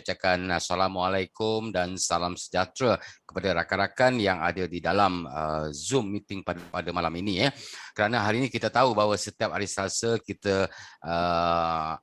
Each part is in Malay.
ucapkan Assalamualaikum dan salam sejahtera kepada rakan-rakan yang ada di dalam Zoom meeting pada malam ini. Kerana hari ini kita tahu bahawa setiap hari Selasa kita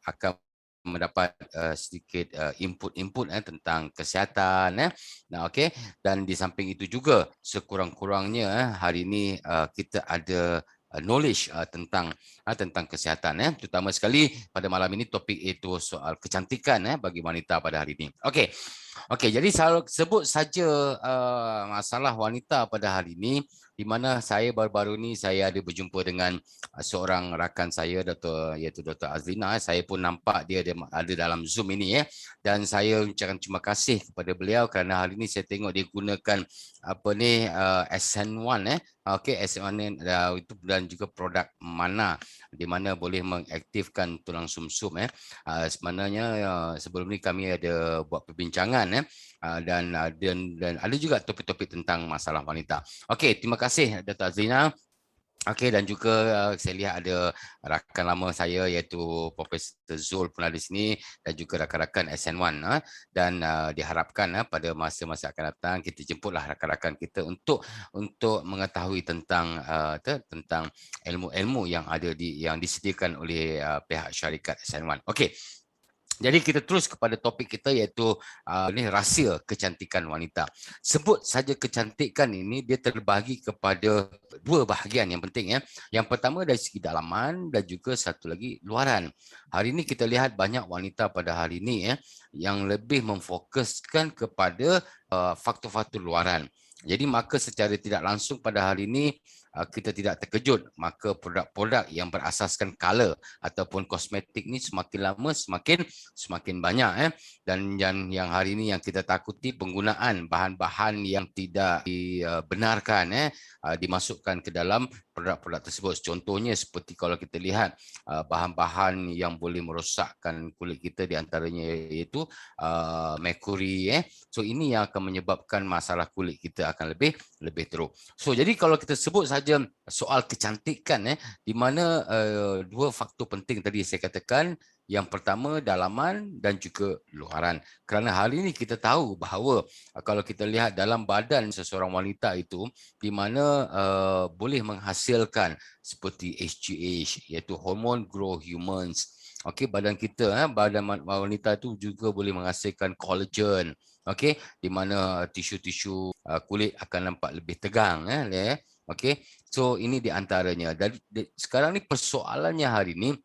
akan mendapat sedikit input-input tentang kesihatan. Nah, okey. Dan di samping itu juga sekurang-kurangnya hari ini kita ada knowledge tentang kesihatan, terutama sekali pada malam ini topik itu soal kecantikan bagi wanita pada hari ini. Okey, jadi sebut saja masalah wanita pada hari ini, di mana saya baru-baru ni saya ada berjumpa dengan seorang rakan saya iaitu Dr. Azlina. Saya pun nampak dia ada dalam Zoom ini dan saya ucapkan terima kasih kepada beliau kerana hari ini saya tengok dia gunakan SN1 okey, SN1 itu dan juga produk mana di mana boleh mengaktifkan tulang sumsum sebenarnya sebelum ni kami ada buat perbincangan dan ada juga topik-topik tentang masalah wanita. Okey, terima kasih Dr. Azlina. Okey, dan juga saya lihat ada rakan lama saya iaitu Profesor Zul pun ada di sini dan juga rakan-rakan SN1 dan diharapkan pada masa-masa akan datang kita jemputlah rakan-rakan kita untuk mengetahui tentang ilmu-ilmu yang yang disediakan oleh pihak syarikat SN1. Okey. Jadi kita terus kepada topik kita iaitu ini rahsia kecantikan wanita. Sebut saja kecantikan ini dia terbahagi kepada dua bahagian yang penting. Yang pertama dari segi dalaman dan juga satu lagi luaran. Hari ini kita lihat banyak wanita pada hari ini yang lebih memfokuskan kepada faktor-faktor luaran. Jadi maka secara tidak langsung pada hari ini kita tidak terkejut maka produk-produk yang berasaskan color ataupun kosmetik ni semakin lama semakin banyak dan yang hari ini yang kita takuti penggunaan bahan-bahan yang tidak dibenarkan dimasukkan ke dalam produk-produk tersebut. Contohnya seperti kalau kita lihat bahan-bahan yang boleh merosakkan kulit kita di antaranya iaitu merkuri. So ini yang akan menyebabkan masalah kulit kita akan lebih teruk. So jadi kalau kita sebut saja soal kecantikan di mana dua faktor penting tadi saya katakan, yang pertama dalaman dan juga luaran. Kerana hari ini kita tahu bahawa kalau kita lihat dalam badan seseorang wanita itu di mana boleh menghasilkan seperti HGH iaitu hormone growth hormones. Okey, badan kita badan wanita itu juga boleh menghasilkan collagen. Okey, di mana tisu-tisu kulit akan nampak lebih tegang okey. So ini di antaranya. Dan sekarang ni persoalannya hari ini,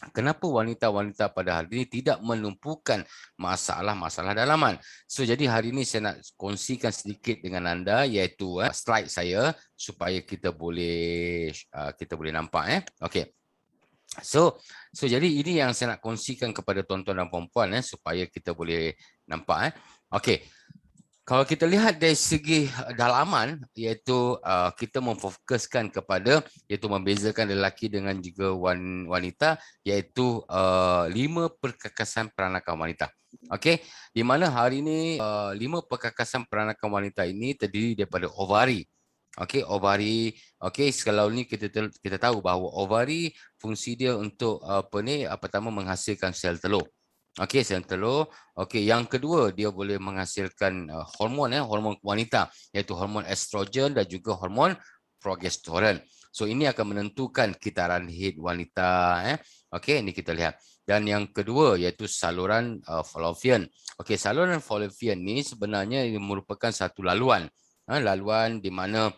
kenapa wanita-wanita pada hari ini tidak menumpukan masalah-masalah dalaman. So jadi hari ini saya nak kongsikan sedikit dengan anda iaitu slide saya supaya kita boleh nampak okey. So jadi ini yang saya nak kongsikan kepada tuan-tuan dan puan-puan supaya kita boleh nampak okey. Kalau kita lihat dari segi dalaman iaitu kita memfokuskan kepada iaitu membezakan lelaki dengan juga wanita iaitu 5 perkakasan peranakan wanita. Okey, di mana hari ini 5 perkakasan peranakan wanita ini terdiri daripada ovari. Okey, ovari. Okey, kalau ni kita tahu bahawa ovari fungsi dia untuk pertama menghasilkan sel telur. Okey, sel telur. Okey, yang kedua dia boleh menghasilkan hormon hormon wanita iaitu hormon estrogen dan juga hormon progesteron. So ini akan menentukan kitaran haid wanita Okey, ini kita lihat. Dan yang kedua iaitu saluran fallopian. Okey, saluran fallopian ni sebenarnya merupakan satu laluan. Laluan di mana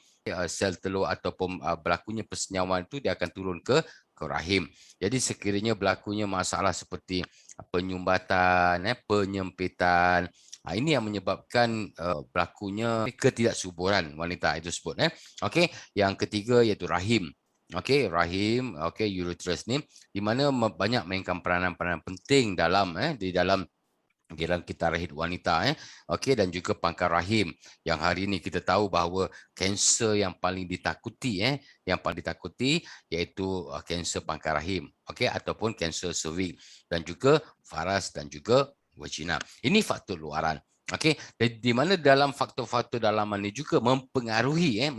sel telur ataupun berlakunya persenyawan itu dia akan turun ke rahim. Jadi sekiranya berlakunya masalah seperti penyumbatan, penyempitan, ini yang menyebabkan berlakunya ketidaksuburan wanita itu sebut. Okey, yang ketiga iaitu rahim. Okey, rahim, okey, uterus ni di mana banyak mainkan peranan-peranan penting di dalam kita rahim wanita okey, dan juga pangkal rahim yang hari ini kita tahu bahawa kanser yang paling ditakuti iaitu kanser pangkal rahim okey, ataupun kanser cervix dan juga varas dan juga vagina. Ini faktor luaran. Okey, di mana dalam faktor-faktor dalaman ini juga mempengaruhi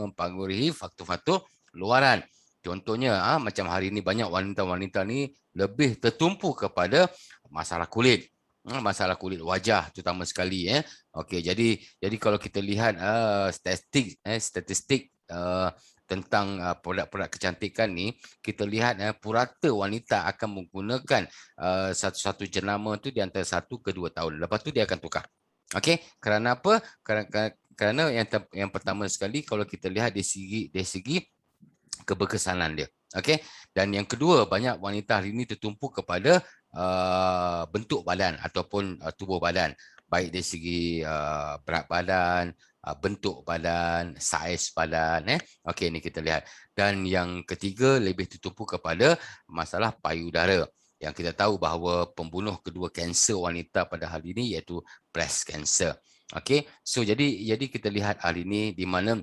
faktor-faktor luaran. Contohnya macam hari ini banyak wanita-wanita ni lebih tertumpu kepada masalah kulit. masalah kulit wajah terutama sekali. Okey, jadi kalau kita lihat statistik tentang produk-produk kecantikan ni, kita lihat purata wanita akan menggunakan satu-satu jenama tu di antara 1 ke 2 tahun. Lepas tu dia akan tukar. Okey, kerana apa? Kerana yang pertama sekali kalau kita lihat dari segi keberkesanan dia. Okey. Dan yang kedua, banyak wanita hari ini tertumpu kepada bentuk badan ataupun tubuh badan, baik dari segi berat badan, bentuk badan, saiz badan. Okey, ini kita lihat. Dan yang ketiga, lebih tertumpu kepada masalah payudara. Yang kita tahu bahawa pembunuh kedua kanser wanita pada hari ini iaitu breast cancer. Okey, so jadi kita lihat hari ini di mana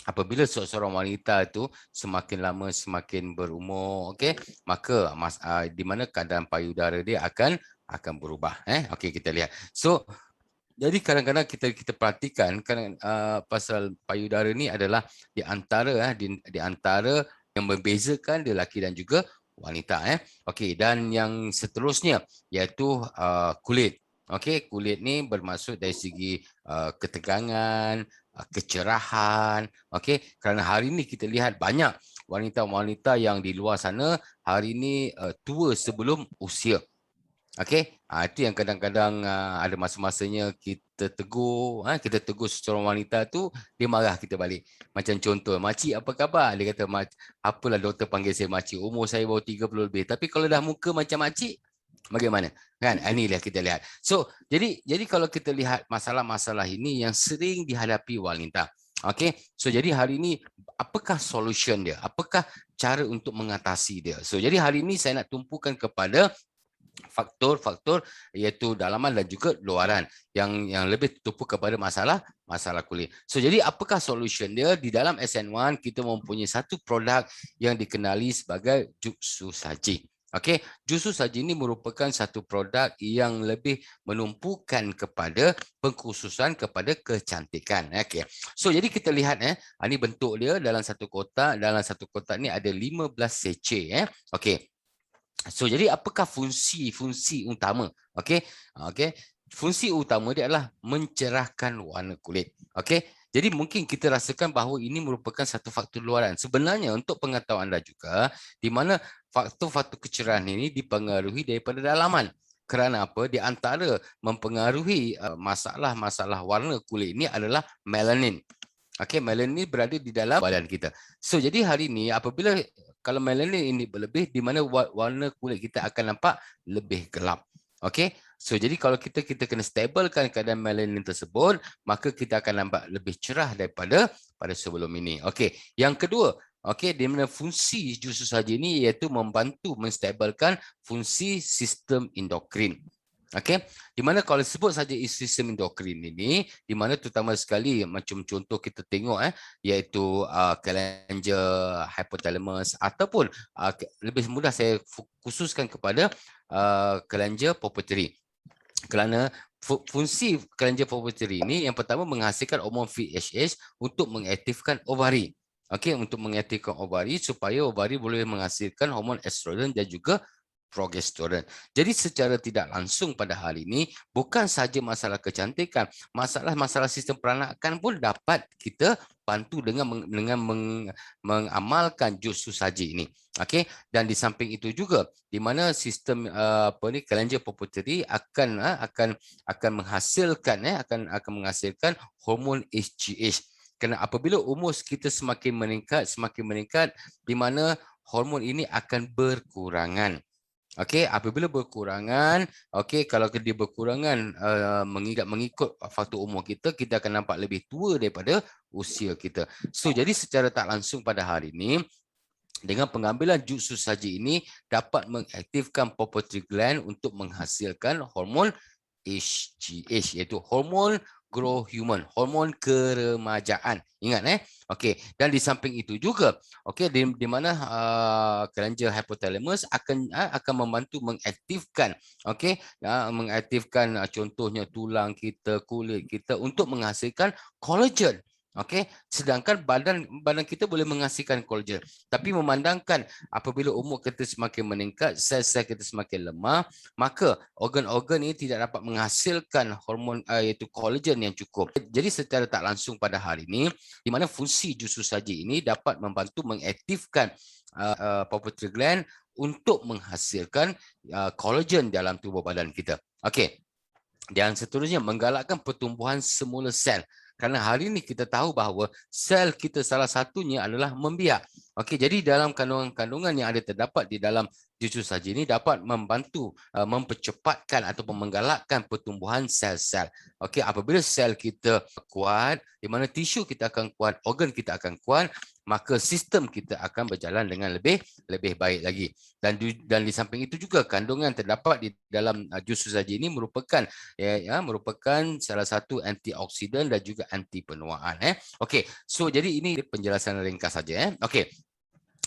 apabila seorang wanita itu semakin lama semakin berumur, okey, maka di mana keadaan payudara dia akan berubah. Okey, kita lihat. So jadi kadang-kadang kita perhatikan kan pasal payudara ni adalah di antara yang membezakan lelaki dan juga wanita. Okey, dan yang seterusnya iaitu kulit. Okey, kulit ni bermaksud dari segi ketegangan, kecerahan. Okey, kerana hari ini kita lihat banyak wanita-wanita yang di luar sana hari ini tua sebelum usia. Okey, itu yang kadang-kadang ada masa-masanya kita tegur seorang wanita tu, dia marah kita balik. Macam contoh, makcik apa khabar? Dia kata, apalah doktor panggil saya makcik, umur saya baru 30 lebih. Tapi kalau dah muka macam makcik, bagaimana? Kan, inilah kita lihat. So, jadi kalau kita lihat masalah-masalah ini yang sering dihadapi wanita. Okey, so jadi hari ini apakah solution dia? Apakah cara untuk mengatasi dia? So, jadi hari ini saya nak tumpukan kepada faktor-faktor iaitu dalaman dan juga luaran yang lebih tertumpu kepada masalah kulit. So jadi apakah solution dia? Di dalam SN1 kita mempunyai satu produk yang dikenali sebagai Jutsu Saji. Okey, Jutsu Saji ini merupakan satu produk yang lebih menumpukan kepada pengkhususan kepada kecantikan. Okey. So jadi kita lihat ini bentuk dia dalam satu kotak. Dalam satu kotak ni ada 15 sachet. Okey. So jadi apakah fungsi utama? Okey. Okey. Fungsi utama dia adalah mencerahkan warna kulit. Okey. Jadi mungkin kita rasakan bahawa ini merupakan satu faktor luaran. Sebenarnya untuk pengetahuan anda juga di mana faktor-faktor kecerahan ini dipengaruhi daripada dalaman. Kerana apa? Di antara mempengaruhi masalah-masalah warna kulit ini adalah melanin. Okey, melanin berada di dalam badan kita. So jadi hari ini apabila kalau melanin ini berlebih, di mana warna kulit kita akan nampak lebih gelap. Okey, so jadi kalau kita kena stabilkan keadaan melanin tersebut, maka kita akan nampak lebih cerah daripada pada sebelum ini. Okey, yang kedua, okey, di mana fungsi Jutsu Saji ini iaitu membantu menstabilkan fungsi sistem endokrin. Okey, di mana kalau sebut saja sistem endokrin ini, di mana terutama sekali macam contoh kita tengok iaitu kelenjar hypothalamus ataupun lebih mudah saya khususkan kepada kelenjar pituitary. Kerana fungsi kelenjar pituitary ini yang pertama menghasilkan hormon VHH untuk mengaktifkan ovari. Okey, untuk mengaktifkan ovari supaya ovari boleh menghasilkan hormon estrogen dan juga progesteron. Jadi secara tidak langsung pada hal ini bukan saja masalah kecantikan, masalah sistem peranakan pun dapat kita bantu dengan mengamalkan Jutsu Saji ini. Okey, dan di samping itu juga di mana sistem kelenjar pituitary akan menghasilkan hormon HGH. Kerana apabila umur kita semakin meningkat di mana hormon ini akan berkurangan. Okey, apabila berkurangan, okey, kalau dia berkurangan mengikut faktor umur kita akan nampak lebih tua daripada usia kita. So, jadi secara tak langsung pada hari ini, dengan pengambilan Jutsu Saji ini dapat mengaktifkan pituitary gland untuk menghasilkan hormon HGH, iaitu hormon growth hormone, hormon keremajaan. Ingat okey, dan di samping itu juga okey di mana kelenjar hypothalamus akan membantu mengaktifkan mengaktifkan contohnya tulang kita, kulit kita untuk menghasilkan kolagen. Okey, sedangkan badan kita boleh menghasilkan kolagen. Tapi memandangkan apabila umur kita semakin meningkat, sel-sel kita semakin lemah, maka organ-organ ini tidak dapat menghasilkan hormon iaitu kolagen yang cukup. Jadi secara tak langsung pada hari ini, di mana fungsi jus saji ini dapat membantu mengaktifkan pituitary gland untuk menghasilkan kolagen dalam tubuh badan kita. Okey. Dan seterusnya menggalakkan pertumbuhan semula sel. Kerana hari ini kita tahu bahawa sel kita salah satunya adalah membiak. Okey, jadi dalam kandungan-kandungan yang ada terdapat di dalam jus saji ini dapat membantu mempercepatkan ataupun menggalakkan pertumbuhan sel-sel. Okey, apabila sel kita kuat, di mana tisu kita akan kuat, organ kita akan kuat, maka sistem kita akan berjalan dengan lebih baik lagi. Dan di samping itu juga kandungan terdapat di dalam jus saji ini merupakan salah satu antioksidan dan juga anti penuaan. Okey, so jadi ini penjelasan ringkas saja. Okey.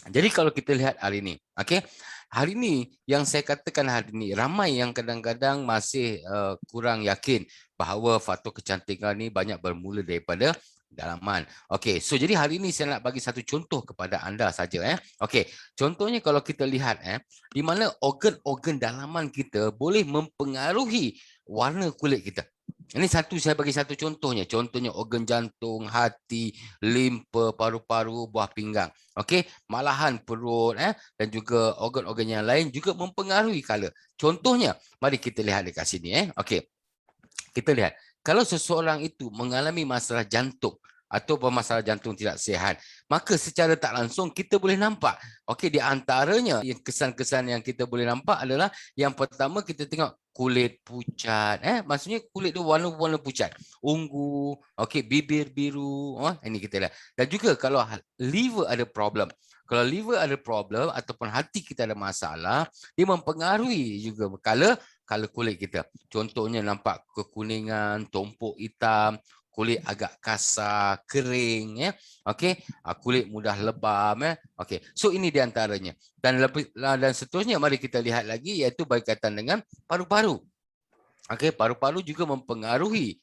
Jadi kalau kita lihat hari ini, okey, hari ini yang saya katakan hari ini ramai yang kadang-kadang masih kurang yakin bahawa faktor kecantikan ni banyak bermula daripada dalaman. Okey, so jadi hari ini saya nak bagi satu contoh kepada anda saja. Okey, contohnya kalau kita lihat di mana organ-organ dalaman kita boleh mempengaruhi warna kulit kita. Ini saya bagi satu contohnya. Contohnya organ jantung, hati, limpa, paru-paru, buah pinggang. Okey, malahan perut dan juga organ-organ yang lain juga mempengaruhi color. Contohnya, mari kita lihat dekat sini. Okey, kita lihat. Kalau seseorang itu mengalami masalah jantung atau masalah jantung tidak sihat, maka secara tak langsung kita boleh nampak. Okey, di antaranya yang kesan-kesan yang kita boleh nampak adalah yang pertama kita tengok kulit pucat, maksudnya kulit tu warna-warna pucat, ungu, okey, bibir biru, ini kita lihat. Dan juga kalau liver ada problem, kalau liver ada problem ataupun hati kita ada masalah, dia mempengaruhi juga color kulit kita. Contohnya nampak kekuningan, tumpuk hitam, kulit agak kasar, kering, okey, kulit mudah lebam, okey. So ini di antaranya. Dan seterusnya mari kita lihat lagi iaitu berkaitan dengan paru-paru. Okey, paru-paru juga mempengaruhi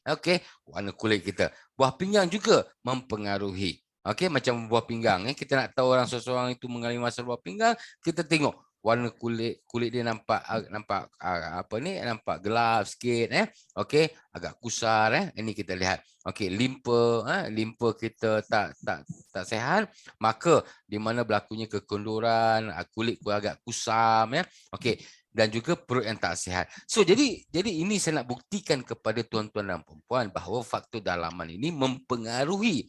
warna kulit kita. Buah pinggang juga mempengaruhi. Okey, macam buah pinggang kita nak tahu orang seseorang itu mengalami masalah buah pinggang, kita tengok warna kulit dia nampak nampak gelap sikit okey, agak kusar ini kita lihat. Okey, limpa kita tak sihat, maka di mana berlakunya kekenduran, kulit pun agak kusam okey, dan juga perut yang tak sihat. So jadi ini saya nak buktikan kepada tuan-tuan dan puan bahawa faktor dalaman ini mempengaruhi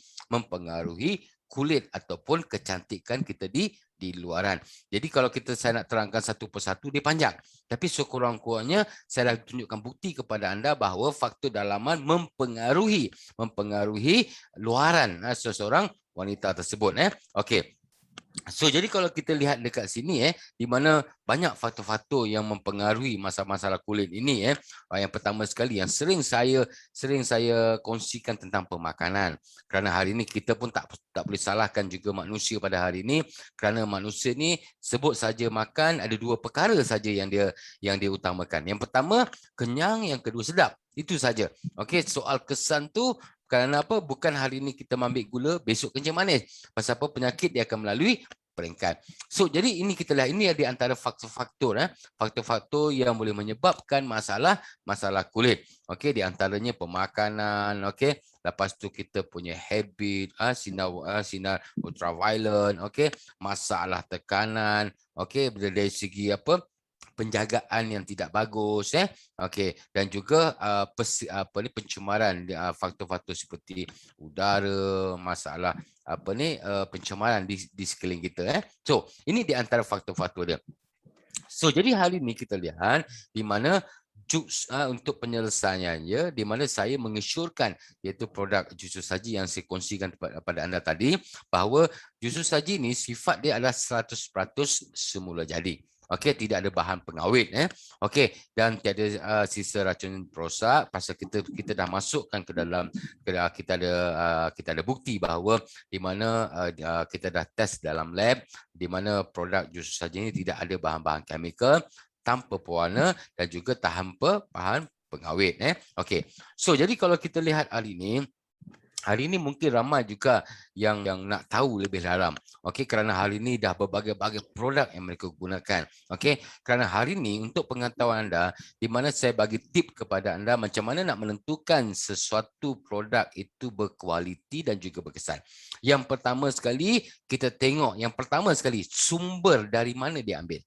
kulit ataupun kecantikan kita di luaran. Jadi kalau saya nak terangkan satu persatu dia panjang. Tapi sekurang-kurangnya saya dah tunjukkan bukti kepada anda bahawa faktor dalaman mempengaruhi luaran seseorang wanita tersebut. Okey. So jadi kalau kita lihat dekat sini di mana banyak faktor-faktor yang mempengaruhi masalah-masalah kulit ini yang pertama sekali yang sering saya kongsikan tentang pemakanan. Kerana hari ini kita pun tak boleh salahkan juga manusia pada hari ini, kerana manusia ni sebut saja makan ada dua perkara saja yang dia utamakan. Yang pertama kenyang, yang kedua sedap. Itu saja. Okey, soal kesan tu kerana apa? Bukan hari ini kita ambil gula, besok kencing manis. Pasal apa? Penyakit dia akan melalui peringkat. So, jadi ini kita lihat, ini di antara faktor-faktor faktor-faktor yang boleh menyebabkan masalah kulit. Okey, di antaranya pemakanan, okey. Lepas tu kita punya habit, sinar ultraviolet, okey, masalah tekanan, okey, dari segi apa? Penjagaan yang tidak bagus okey, dan juga pencemaran faktor-faktor seperti udara, masalah pencemaran di sekeliling kita So ini di antara faktor-faktor dia. So jadi hari ini kita lihat di mana untuk penyelesaiannya, di mana saya mengesyorkan iaitu produk jus saji yang saya kongsikan kepada anda tadi, bahawa jus saji ini sifat dia adalah 100% semula jadi. Okey, tidak ada bahan pengawet okey, dan tiada sisa racun perosak. Pasal kita dah masukkan ke dalam, kita ada bukti bahawa di mana kita dah test dalam lab, di mana produk jus saji ini tidak ada bahan-bahan kimia, tanpa pewarna dan juga tanpa bahan pengawet okey. So jadi kalau kita lihat hari ini Hari ini mungkin ramai juga yang nak tahu lebih dalam. Okey, kerana hari ini dah berbagai-bagai produk yang mereka gunakan. Okey, kerana hari ini untuk pengetahuan anda, di mana saya bagi tip kepada anda macam mana nak menentukan sesuatu produk itu berkualiti dan juga berkesan. Yang pertama sekali, kita tengok yang pertama sekali sumber dari mana dia ambil.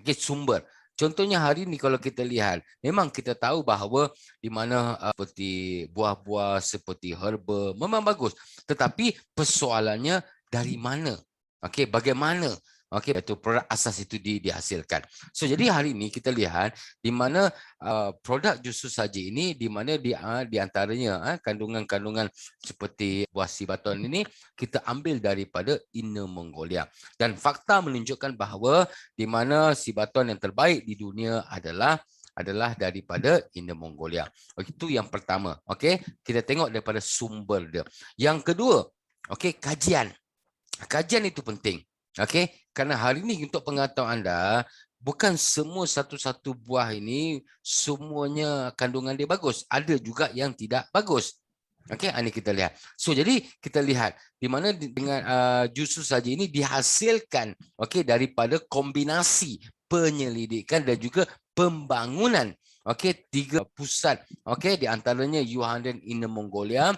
Okey, sumber. Contohnya hari ni kalau kita lihat, memang kita tahu bahawa di mana seperti buah-buah, seperti herba, memang bagus. Tetapi persoalannya dari mana? Okey, bagaimana? Okey, itu produk asas itu dihasilkan. So jadi hari ini kita lihat di mana produk jus saji ini di mana di antaranya kandungan-kandungan seperti buah sibaton ini kita ambil daripada Inner Mongolia. Dan fakta menunjukkan bahawa di mana sibaton yang terbaik di dunia adalah daripada Inner Mongolia. Itu yang pertama. Okey, kita tengok daripada sumber dia. Yang kedua, okey, kajian. Kajian itu penting. Okey, kerana hari ini untuk pengetahuan anda, bukan semua satu-satu buah ini semuanya kandungan dia bagus. Ada juga yang tidak bagus. Okey, ini kita lihat. So jadi kita lihat di mana dengan jus saji ini dihasilkan okey daripada kombinasi penyelidikan dan juga pembangunan okey 3 pusat okey di antaranya U100 Inner Mongolia,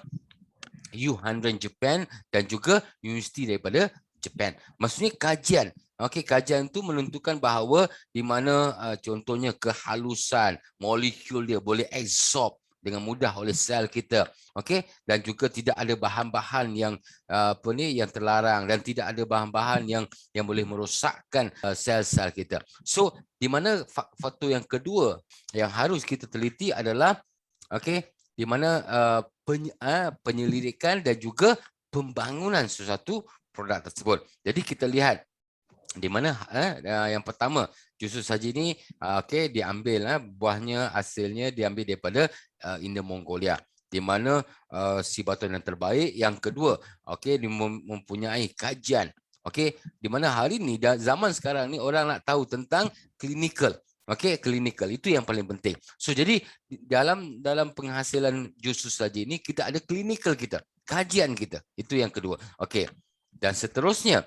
U100 Japan dan juga universiti daripada Japan. Maksudnya kajian. Okey, kajian itu menentukan bahawa di mana contohnya kehalusan molekul dia boleh absorb dengan mudah oleh sel kita. Okey, dan juga tidak ada bahan-bahan yang yang terlarang dan tidak ada bahan-bahan yang boleh merosakkan sel-sel kita. So, di mana faktor yang kedua yang harus kita teliti adalah okey, di mana penyelidikan dan juga pembangunan sesuatu produk tersebut. Jadi kita lihat di mana yang pertama jus saji ini okey diambil buahnya hasilnya diambil daripada Inner Mongolia di mana sibaton yang terbaik. Yang kedua okey mempunyai kajian okey di mana hari ni zaman sekarang ni orang nak tahu tentang klinikal. Okey, klinikal itu yang paling penting. So jadi dalam penghasilan jus saji ini kita ada klinikal kita, kajian kita. Itu yang kedua. Okey. Dan seterusnya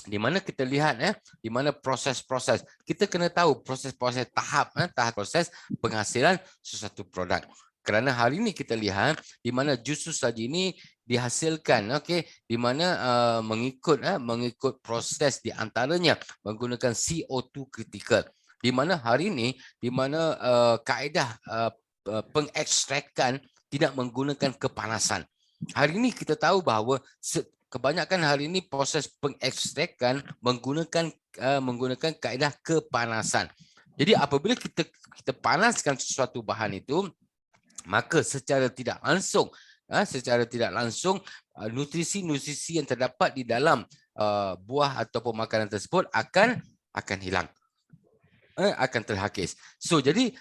di mana kita lihat di mana proses-proses. Kita kena tahu proses-proses tahap proses penghasilan sesuatu produk. Kerana hari ini kita lihat di mana jus saji ini dihasilkan okey di mana mengikut proses di antaranya menggunakan CO2 kritikal. Di mana hari ini di mana kaedah pengekstrakan tidak menggunakan kepanasan. Hari ini kita tahu bahawa kebanyakan hari ini proses pengekstrakan menggunakan kaedah kepanasan. Jadi apabila kita panaskan sesuatu bahan itu, maka secara tidak langsung nutrisi-nutrisi yang terdapat di dalam buah ataupun makanan tersebut akan hilang. Akan terhakis. So jadi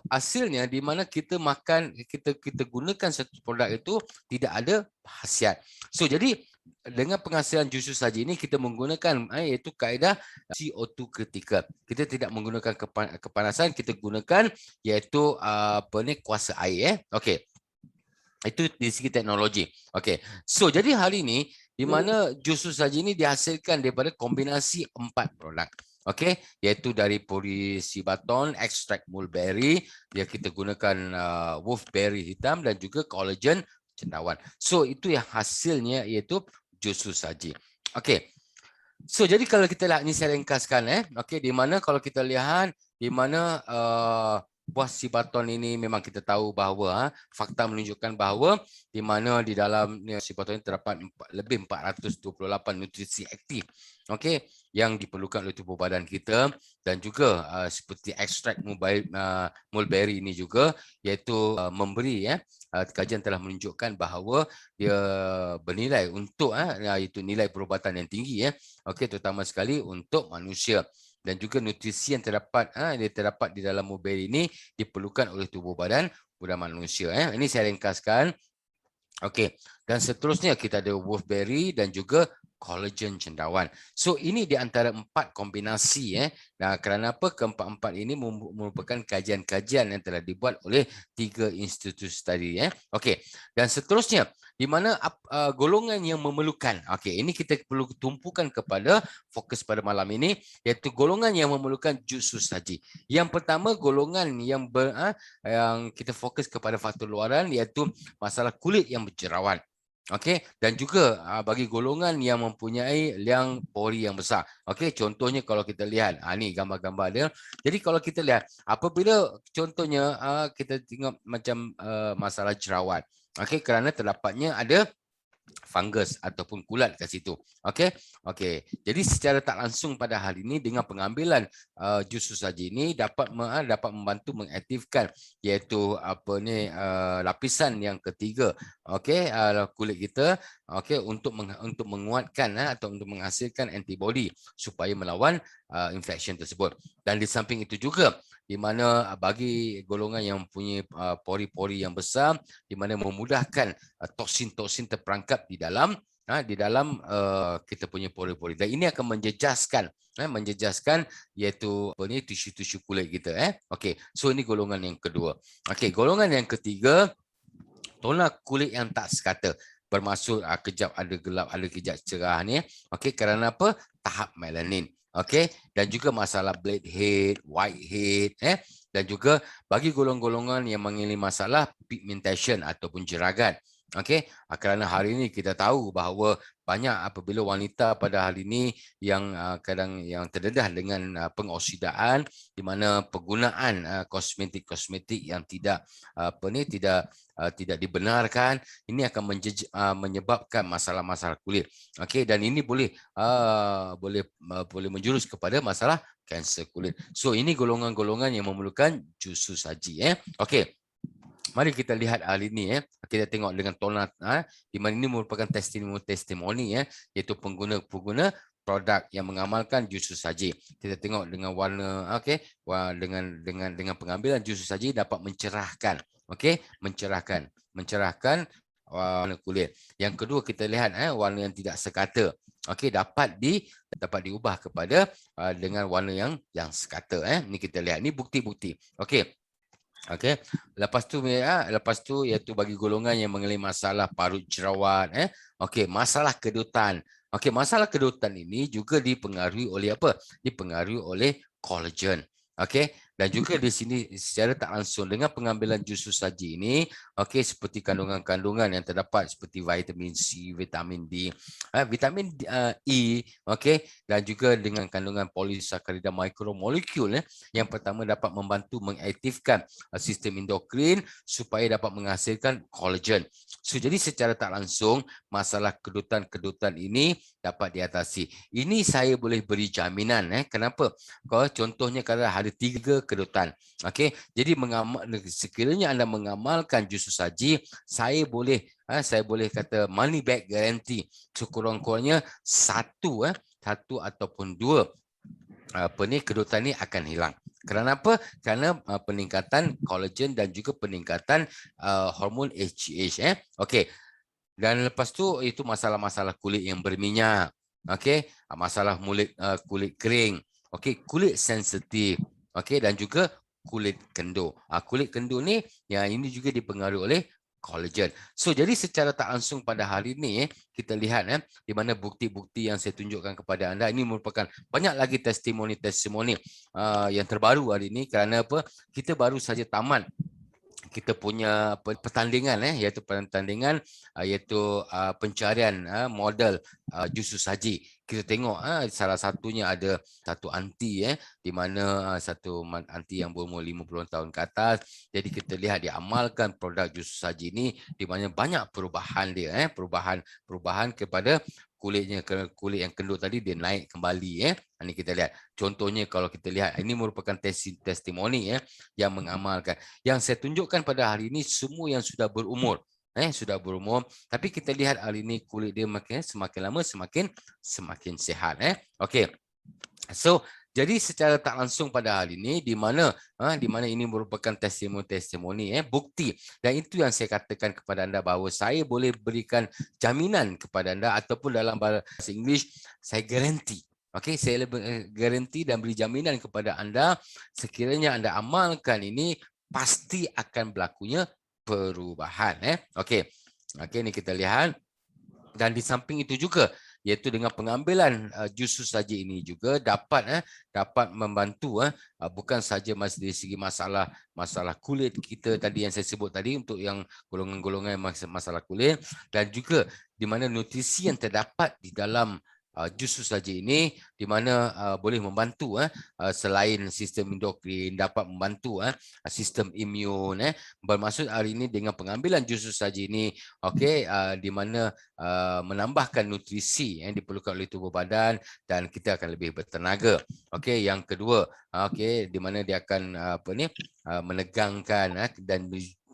hasilnya di mana kita makan kita gunakan satu produk itu tidak ada khasiat. So jadi dengan penghasilan jus saji ini kita menggunakan iaitu kaedah CO2 kritikal. Kita tidak menggunakan kepanasan, kita gunakan iaitu kuasa air Okey. Itu di segi teknologi. Okey. So jadi hari ini di mana jus saji ini dihasilkan daripada kombinasi 4 produk. Okey, iaitu dari pori sibaton, ekstrak mulberry, dia kita gunakan wolfberry hitam dan juga collagen cendawan. So itu yang hasilnya iaitu jus saji. Okey. So jadi kalau kita lihat ni saya ringkaskan okey di mana kalau kita lihat di mana buah sibaton ini memang kita tahu bahawa fakta menunjukkan bahawa di mana di dalam sibaton ini terdapat lebih 428 nutrisi aktif okey yang diperlukan oleh tubuh badan kita dan juga seperti ekstrak mulberry ini juga iaitu memberi kajian telah menunjukkan bahawa dia bernilai untuk iaitu nilai perubatan yang tinggi okey terutama sekali untuk manusia. Dan juga nutrisi yang terdapat di dalam mulberry ini diperlukan oleh tubuh badan manusia. Ini saya ringkaskan. Okey. Dan seterusnya kita ada wolfberry dan juga kolagen cendawan. So ini di antara 4 kombinasi. Nah, kerana apa? Keempat-empat ini merupakan kajian-kajian yang telah dibuat oleh 3 institusi tadi. Okey. Dan seterusnya, di mana golongan yang memerlukan. Okey, ini kita perlu tumpukan kepada fokus pada malam ini, iaitu golongan yang memerlukan jus saji. Yang pertama, golongan yang kita fokus kepada faktor luaran, iaitu masalah kulit yang berjerawat. Okey, dan juga bagi golongan yang mempunyai liang pori yang besar. Okey, contohnya kalau kita lihat, ni gambar-gambar dia. Jadi kalau kita lihat, apabila contohnya kita tengok macam masalah jerawat. Okey, kerana terdapatnya ada fungus ataupun kulat kat situ. Okey. Okey. Jadi secara tak langsung pada hal ini dengan pengambilan jus saji ini dapat membantu mengaktifkan iaitu lapisan yang ketiga. Okey, kulit kita okey untuk menguatkan atau untuk menghasilkan antibody supaya melawan infection tersebut. Dan di samping itu juga di mana bagi golongan yang mempunyai pori-pori yang besar, di mana memudahkan toksin-toksin terperangkap di dalam kita punya pori-pori, dan ini akan menjejaskan iaitu tisu-tisu kulit kita. Okey, so ini golongan yang kedua. Okey, golongan yang ketiga, toner kulit yang tak sekata, bermaksud kejap ada gelap, ada kejap cerah ni. Okey, kerana apa? Tahap melanin. Okey, dan juga masalah blackhead, whitehead, dan juga bagi golongan-golongan yang mengalami masalah pigmentation ataupun jeragat. Okey, kerana hari ini kita tahu bahawa banyak apabila wanita pada hari ini yang kadang yang terdedah dengan pengoksidaan, di mana penggunaan kosmetik-kosmetik yang tidak tidak dibenarkan, ini akan menyebabkan masalah-masalah kulit. Okey, dan ini boleh menjurus kepada masalah kanser kulit. So ini golongan-golongan yang memerlukan jus saji. Okey. Mari kita lihat hari ini. Kita tengok dengan toner di mana ini merupakan testimoni iaitu pengguna produk yang mengamalkan jus saji. Kita tengok dengan warna dengan pengambilan jus saji dapat mencerahkan warna kulit. Yang kedua, kita lihat warna yang tidak sekata. Okey, dapat diubah kepada dengan warna yang sekata. Ini kita lihat, ini bukti-bukti. Okey. Okey, lepas tu iaitu bagi golongan yang mengalami masalah parut jerawat, okey, masalah kedutan. Okey, masalah kedutan ini juga dipengaruhi oleh apa? Dipengaruhi oleh kolagen. Okey, dan juga di sini secara tak langsung dengan pengambilan jus saji ini, okey, seperti kandungan-kandungan yang terdapat seperti vitamin C, vitamin D, vitamin E, okey, dan juga dengan kandungan polisakarida mikromolekul yang pertama dapat membantu mengaktifkan sistem endokrin supaya dapat menghasilkan kolagen. So, jadi secara tak langsung masalah kedutan-kedutan ini dapat diatasi. Ini saya boleh beri jaminan. Kenapa? Kalau contohnya kalau ada 3 kedutan. Okey, jadi sekiranya anda mengamalkan jus saji, saya boleh kata money back guarantee. Sekurang-kurangnya satu ataupun 2 kedutan ni akan hilang. Kerana apa? Kerana peningkatan kolagen dan juga peningkatan hormon HGH. Okey. Dan lepas tu itu masalah-masalah kulit yang berminyak. Okey, masalah kulit kering. Okey, kulit sensitif. Okey, dan juga kulit kendur. Kulit kendur ni yang ini juga dipengaruhi oleh kolagen. So jadi secara tak langsung pada hari ini kita lihat di mana bukti-bukti yang saya tunjukkan kepada anda ini merupakan banyak lagi testimoni-testimoni yang terbaru hari ini, kerana apa? Kita baru saja tamat kita punya pertandingan iaitu pencarian model jus saji. Kita tengok salah satunya ada satu anti di mana satu anti yang berumur 50 tahun ke atas. Jadi kita lihat dia amalkan produk jus saji ini di mana banyak perubahan dia perubahan kepada kulitnya, kulit yang kendur tadi dia naik kembali. Ini kita lihat. Contohnya kalau kita lihat ini merupakan testimoni yang mengamalkan. Yang saya tunjukkan pada hari ini semua yang sudah berumur. Tapi kita lihat hari ini kulit dia semakin lama semakin sihat. Okey. So Jadi secara tak langsung pada hari ini di mana ini merupakan testimoni bukti, dan itu yang saya katakan kepada anda bahawa saya boleh berikan jaminan kepada anda, ataupun dalam bahasa Inggeris saya garanti. Okey, saya garanti dan beri jaminan kepada anda, sekiranya anda amalkan ini pasti akan berlakunya perubahan. Okey. Okey, ni kita lihat. Dan di samping itu juga, iaitu dengan pengambilan jus saja ini juga dapat membantu bukan saja dari segi masalah kulit kita tadi yang saya sebut tadi, untuk yang golongan-golongan masalah kulit, dan juga di mana nutrisi yang terdapat di dalam jus saja ini, di mana boleh membantu selain sistem endokrin, dapat membantu sistem imun. Bermaksud hari ini dengan pengambilan jus saja ini, okey, di mana menambahkan nutrisi yang diperlukan oleh tubuh badan, dan kita akan lebih bertenaga. Okey, yang kedua, okey, di mana dia akan menegangkan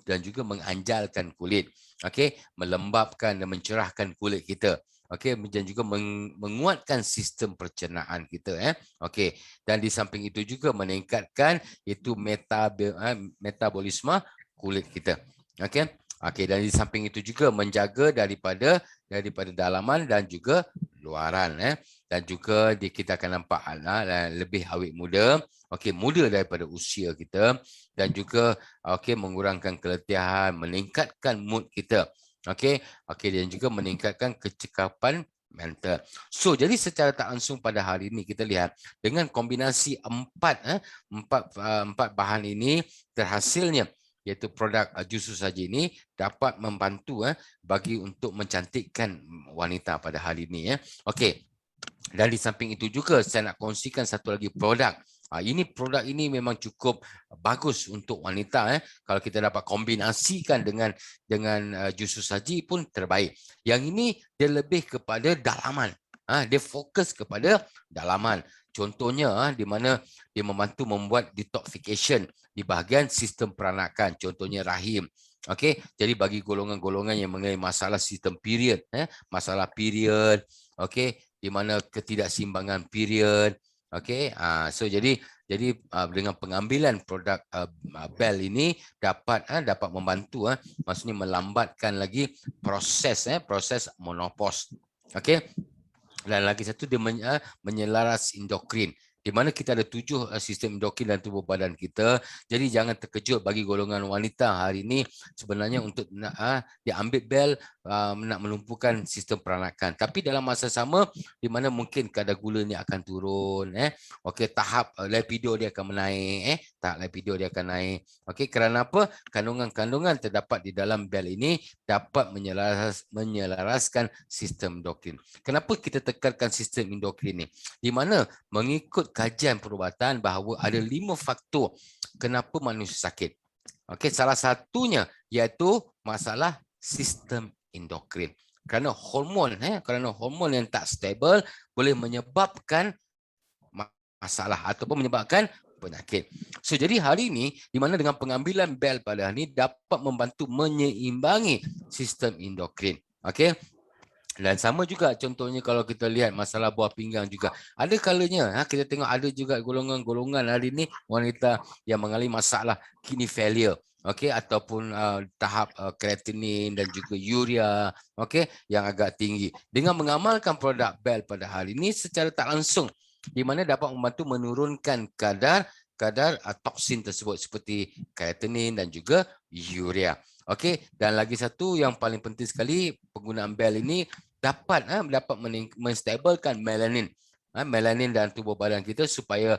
dan juga menganjalkan kulit. Okey, melembabkan dan mencerahkan kulit kita. Okey, dan juga menguatkan sistem pencernaan kita. Okey, dan di samping itu juga meningkatkan itu metabolisme kulit kita. Okey. Okey, dan di samping itu juga menjaga daripada dalaman dan juga luaran. Dan juga kita akan nampak lebih awet muda. Okey, muda daripada usia kita, dan juga okey, mengurangkan keletihan, meningkatkan mood kita. Okey, dan juga meningkatkan kecekapan mental. So, jadi secara tak langsung pada hari ini kita lihat dengan kombinasi empat bahan ini terhasilnya, iaitu produk jus saja ini dapat membantu bagi untuk mencantikkan wanita pada hari ini. Okey. Dan di samping itu juga saya nak kongsikan satu lagi produk. Produk ini memang cukup bagus untuk wanita. Kalau kita dapat kombinasikan dengan jus saji pun terbaik. Yang ini dia lebih kepada dalaman. Dia fokus kepada dalaman. Contohnya di mana dia membantu membuat detoxification di bahagian sistem peranakan. Contohnya rahim. Okey, jadi bagi golongan-golongan yang mengenai masalah sistem period, masalah period, okey, di mana ketidakseimbangan period. Okey, so jadi dengan pengambilan produk Bell ini dapat membantu, maksudnya melambatkan lagi proses menopause. Okey, dan lagi satu dia menyelaras endokrin, di mana kita ada 7 sistem endokrin dalam tubuh badan kita. Jadi jangan terkejut bagi golongan wanita hari ini sebenarnya untuk diambil Bell nak melumpuhkan sistem peranakan. Tapi dalam masa sama, di mana mungkin kadar gula ni akan turun. Okey, tahap lipido dia akan menaik. Tahap lipido dia akan naik. Okey, kerana apa? Kandungan-kandungan terdapat di dalam Bell ini dapat menyelaraskan sistem endokrin. Kenapa kita tekankan sistem endokrin ni? Di mana mengikut kajian perubatan bahawa ada 5 faktor kenapa manusia sakit. Okey, salah satunya iaitu masalah sistem endokrin. Kerana hormon yang tak stabil boleh menyebabkan masalah ataupun menyebabkan penyakit. So, jadi hari ini di mana dengan pengambilan Bell pada hari ini dapat membantu menyeimbangi sistem endokrin. Okey. Dan sama juga contohnya kalau kita lihat masalah buah pinggang juga. Ada kalanya kita tengok ada juga golongan-golongan hari ini wanita yang mengalami masalah kidney failure. Okey, ataupun tahap kreatinin dan juga urea, okey, yang agak tinggi. Dengan mengamalkan produk Bell pada hari ini secara tak langsung, di mana dapat membantu menurunkan kadar toksin tersebut seperti kreatinin dan juga urea. Okey, dan lagi satu yang paling penting sekali, penggunaan Bell ini dapat menstabilkan melanin. Melanin dalam tubuh badan kita supaya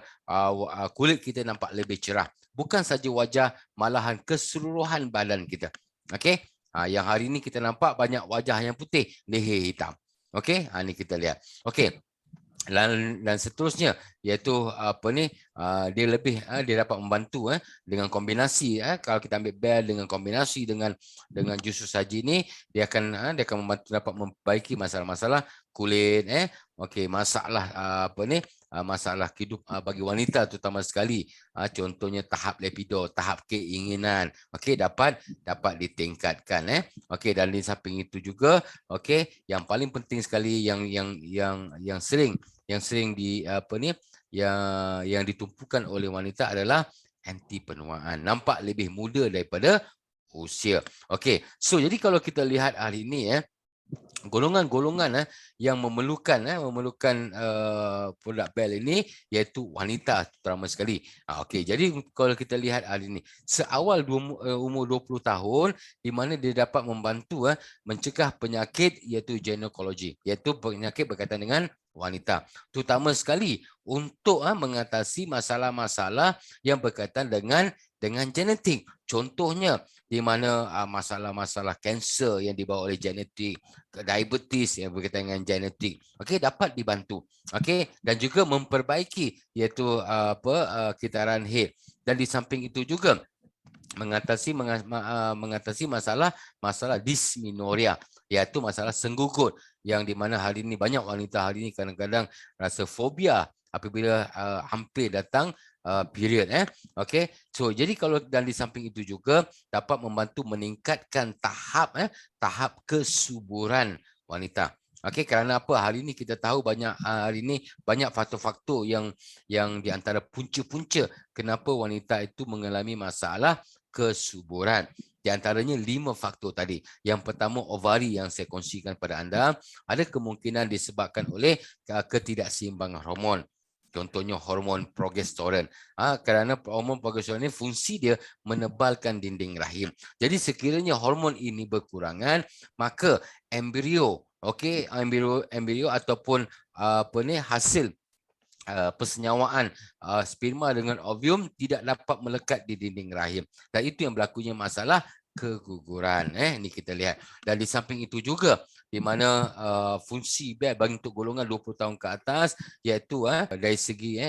kulit kita nampak lebih cerah. Bukan saja wajah, malahan keseluruhan badan kita. Okey, yang hari ini kita nampak banyak wajah yang putih, leher hitam. Okey, ini kita lihat. Okey. Dan seterusnya iaitu dia lebih dia dapat membantu dengan kombinasi kalau kita ambil Bell dengan kombinasi dengan jus saji ini, dia akan membantu dapat memperbaiki masalah-masalah kulit, okey, masalah masalah hidup bagi wanita terutama sekali, contohnya tahap lipido, tahap keinginan, okey, dapat ditingkatkan, okey. Dan di samping itu juga, okey, yang paling penting sekali yang sering yang ditumpukan oleh wanita adalah anti penuaan. Nampak lebih muda daripada usia. Okey, so jadi kalau kita lihat hari ini golongan-golongan yang memerlukan produk BEL ini iaitu wanita terutama sekali. Okey, jadi kalau kita lihat hari ini seawal umur 20 tahun di mana dia dapat membantu mencegah penyakit iaitu ginekologi, iaitu penyakit berkaitan dengan wanita, terutama sekali untuk mengatasi masalah-masalah yang berkaitan dengan genetik. Contohnya di mana masalah-masalah kanser yang dibawa oleh genetik, diabetes yang berkaitan dengan genetik, okey, dapat dibantu, okey, dan juga memperbaiki iaitu kitaran haid, dan di samping itu juga mengatasi masalah dysmenorrhea, iaitu masalah senggugut, yang di mana hari ini banyak wanita hari ini kadang-kadang rasa fobia apabila hampir datang period. Okey, so jadi kalau dan di samping itu juga dapat membantu meningkatkan tahap kesuburan wanita. Okey, kerana apa? Hari ini kita tahu hari ini banyak faktor-faktor yang di antara punca-punca kenapa wanita itu mengalami masalah kesuburan. Di antaranya 5 faktor tadi. Yang pertama, ovari yang saya kongsikan pada anda, ada kemungkinan disebabkan oleh ketidakseimbangan hormon. Contohnya hormon progesteron. Kerana hormon progesteron ini fungsi dia menebalkan dinding rahim. Jadi sekiranya hormon ini berkurangan, maka embrio, okey, embrio ataupun hasil persenyawaan sperma dengan ovum tidak dapat melekat di dinding rahim, dan itu yang berlakunya masalah keguguran. Ini kita lihat. Dan di samping itu juga di mana fungsi BEL bagi untuk golongan 20 tahun ke atas iaitu dari segi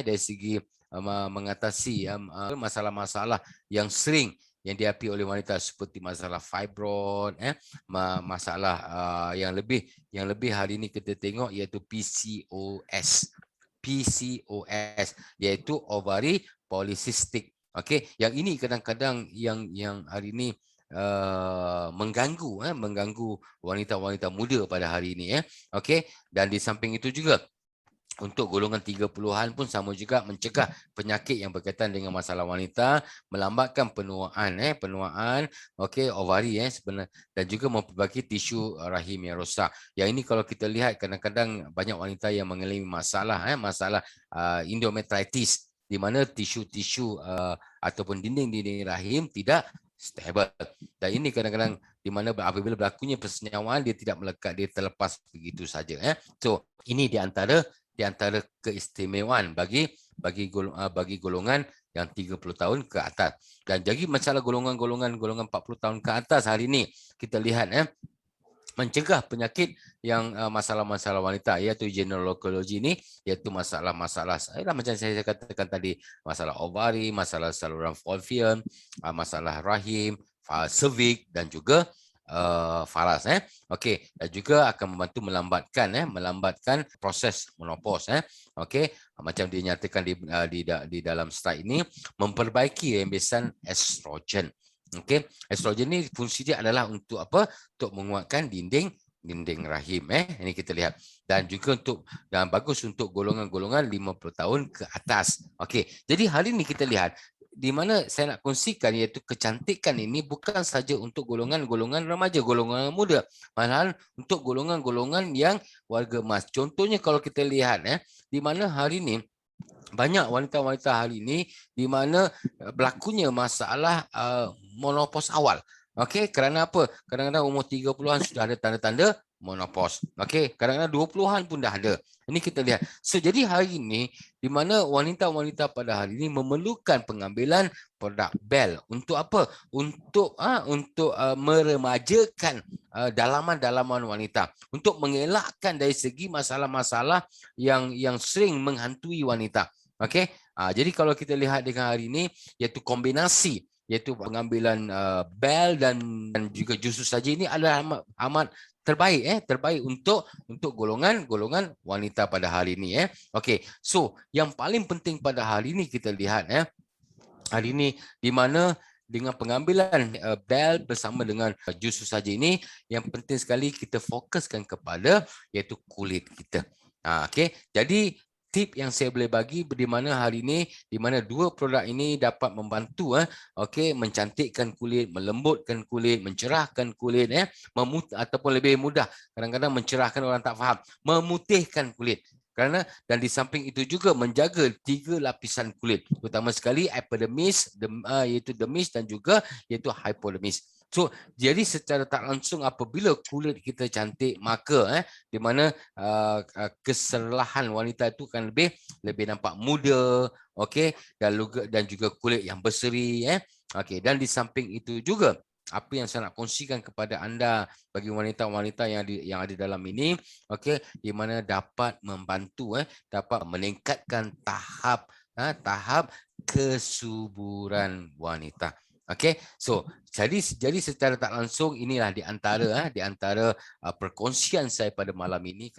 mengatasi masalah-masalah yang sering yang dihadapi oleh wanita seperti masalah fibroid, masalah yang lebih hari ini kita tengok iaitu PCOS, iaitu ovary polycystic. Okey, yang ini kadang-kadang yang hari ini mengganggu wanita-wanita muda pada hari ini. Okey, dan di samping itu juga untuk golongan 30-an pun sama juga, mencegah penyakit yang berkaitan dengan masalah wanita, melambatkan penuaan, okey, ovari sebenarnya, dan juga memperbaiki tisu rahim yang rosak. Yang ini kalau kita lihat kadang-kadang banyak wanita yang mengalami masalah endometritis, di mana tisu-tisu ataupun dinding-dinding rahim tidak stable. Dan ini kadang-kadang di mana apabila berlakunya persenyawaan dia tidak melekat, dia terlepas begitu saja. So ini di antara keistimewaan bagi golongan yang 30 tahun ke atas. Dan jadi masalah golongan 40 tahun ke atas hari ini kita lihat mencegah penyakit yang masalah-masalah wanita, iaitu ginekologi ini, iaitu masalah-masalah macam saya katakan tadi, masalah ovari, masalah saluran fallopian, masalah rahim, cervix, dan juga faras. Okey, dan juga akan membantu melambatkan proses menopause. Okey, macam dinyatakan di dalam slide ini, memperbaiki rembesan estrogen. Okey, estrogen ni fungsi dia adalah untuk apa? Untuk menguatkan dinding rahim. Ini kita lihat. Dan juga dan bagus untuk golongan-golongan 50 tahun ke atas. Okey, jadi hari ini kita lihat di mana saya nak kongsikan iaitu kecantikan ini bukan saja untuk golongan-golongan remaja, golongan muda, malahan untuk golongan-golongan yang warga emas. Contohnya kalau kita lihat di mana hari ini banyak wanita-wanita hari ini di mana berlakunya masalah menopause awal. Okey, kerana apa? Kadang-kadang umur 30-an sudah ada tanda-tanda menopause. Okey, kadang-kadang 20-an pun dah ada. Ini kita lihat. So, jadi hari ini di mana wanita-wanita pada hari ini memerlukan pengambilan produk BEL untuk apa? Untuk meremajakan dalaman-dalaman wanita, untuk mengelakkan dari segi masalah-masalah yang sering menghantui wanita. Okey, jadi kalau kita lihat dengan hari ini iaitu kombinasi, iaitu pengambilan BEL dan juga jus saja, ini adalah amat terbaik untuk golongan wanita pada hari ini. Okey, so yang paling penting pada hari ini kita lihat hari ini di mana dengan pengambilan BEL bersama dengan jus saja ini, yang penting sekali kita fokuskan kepada iaitu kulit kita. Okey, jadi tip yang saya boleh bagi di mana hari ini, di mana dua produk ini dapat membantu okey, mencantikkan kulit, melembutkan kulit, mencerahkan kulit ataupun lebih mudah kadang-kadang mencerahkan orang tak faham, memutihkan kulit. Kerana dan di samping itu juga menjaga 3 lapisan kulit, terutama sekali epidermis, iaitu dermis dan juga iaitu hypodermis. So, jadi secara tak langsung apabila kulit kita cantik, maka di mana kesalahan wanita itu kan lebih nampak muda, okey, dan juga kulit yang berseri okey, dan di samping itu juga apa yang saya nak kongsikan kepada anda bagi wanita-wanita yang ada dalam ini, okey, di mana dapat membantu dapat meningkatkan tahap kesuburan wanita. Okey, so jadi secara tak langsung inilah di antara perkongsian saya pada malam ini.